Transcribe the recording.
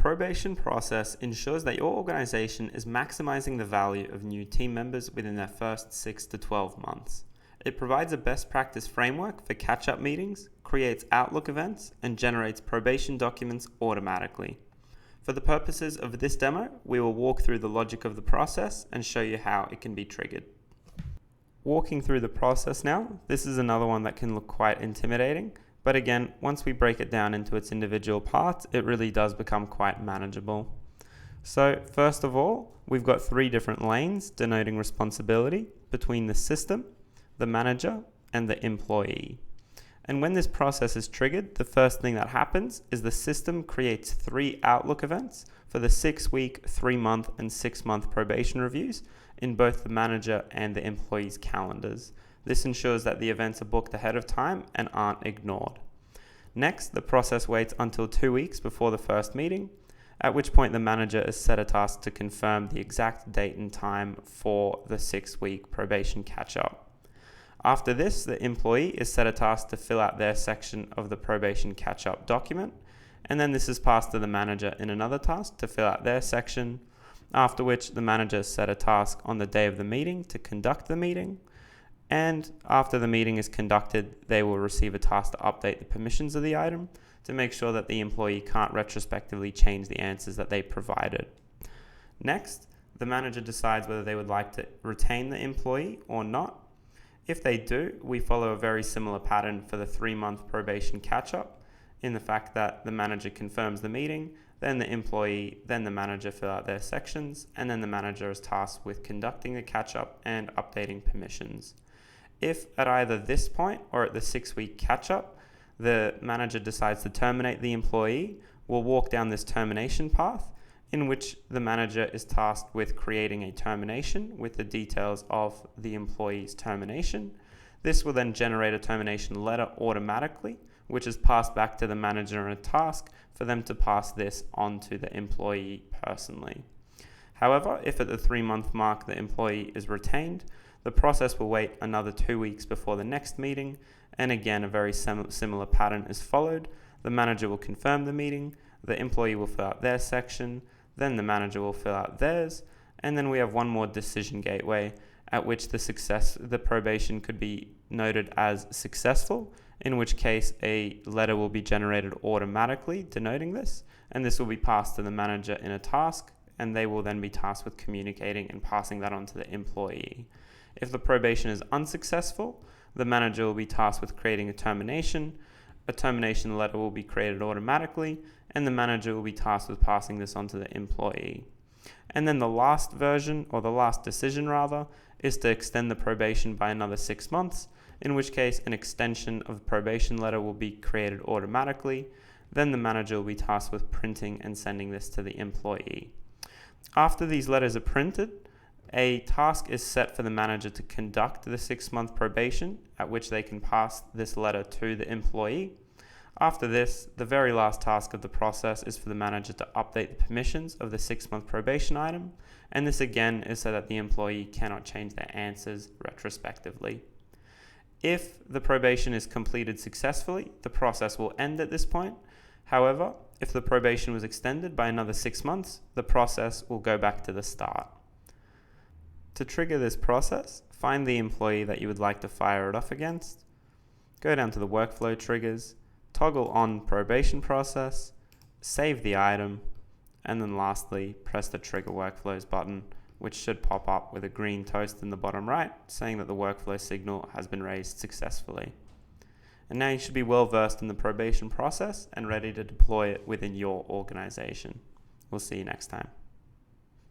probation process ensures that your organization is maximizing the value of new team members within their first 6 to 12 months. It provides a best practice framework for catch-up meetings, creates Outlook events, and generates probation documents automatically. For the purposes of this demo, we will walk through the logic of the process and show you how it can be triggered. Walking through the process now, this is another one that can look quite intimidating, but again, once we break it down into its individual parts, it really does become quite manageable. So first of all, we've got 3 different lanes denoting responsibility between the system, the manager, and the employee. And when this process is triggered, the first thing that happens is the system creates 3 Outlook events for the 6-week, 3-month, and 6-month probation reviews in both the manager and the employee's calendars. This ensures that the events are booked ahead of time and aren't ignored. Next, the process waits until 2 weeks before the first meeting, at which point the manager is set a task to confirm the exact date and time for the 6-week probation catch-up. After this, the employee is set a task to fill out their section of the probation catch-up document, and then this is passed to the manager in another task to fill out their section, after which the manager is set a task on the day of the meeting to conduct the meeting, and after the meeting is conducted, they will receive a task to update the permissions of the item to make sure that the employee can't retrospectively change the answers that they provided. Next, the manager decides whether they would like to retain the employee or not. If they do, we follow a very similar pattern for the 3-month probation catch-up in the fact that the manager confirms the meeting, then the employee, then the manager fill out their sections, and then the manager is tasked with conducting the catch-up and updating permissions. If at either this point or at the 6-week catch-up, the manager decides to terminate the employee, we'll walk down this termination path in which the manager is tasked with creating a termination with the details of the employee's termination. This will then generate a termination letter automatically, which is passed back to the manager in a task for them to pass this on to the employee personally. However, if at the 3-month mark the employee is retained, the process will wait another 2 weeks before the next meeting, and again a very similar pattern is followed. The manager will confirm the meeting, the employee will fill out their section, then the manager will fill out theirs, and then we have one more decision gateway at which the probation could be noted as successful, in which case a letter will be generated automatically denoting this, and this will be passed to the manager in a task, and they will then be tasked with communicating and passing that on to the employee. If the probation is unsuccessful, the manager will be tasked with creating a termination letter will be created automatically, and the manager will be tasked with passing this on to the employee. And then the last version, or the last decision rather, is to extend the probation by another 6 months, in which case an extension of the probation letter will be created automatically. Then the manager will be tasked with printing and sending this to the employee. After these letters are printed, a task is set for the manager to conduct the 6-month probation, at which they can pass this letter to the employee. After this, the very last task of the process is for the manager to update the permissions of the 6-month probation item, and this again is so that the employee cannot change their answers retrospectively. If the probation is completed successfully, the process will end at this point. However, if the probation was extended by another 6 months, the process will go back to the start. To trigger this process, find the employee that you would like to fire it off against, go down to the workflow triggers, toggle on probation process, save the item, and then lastly, press the trigger workflows button, which should pop up with a green toast in the bottom right, saying that the workflow signal has been raised successfully. And now you should be well versed in the probation process and ready to deploy it within your organization. We'll see you next time.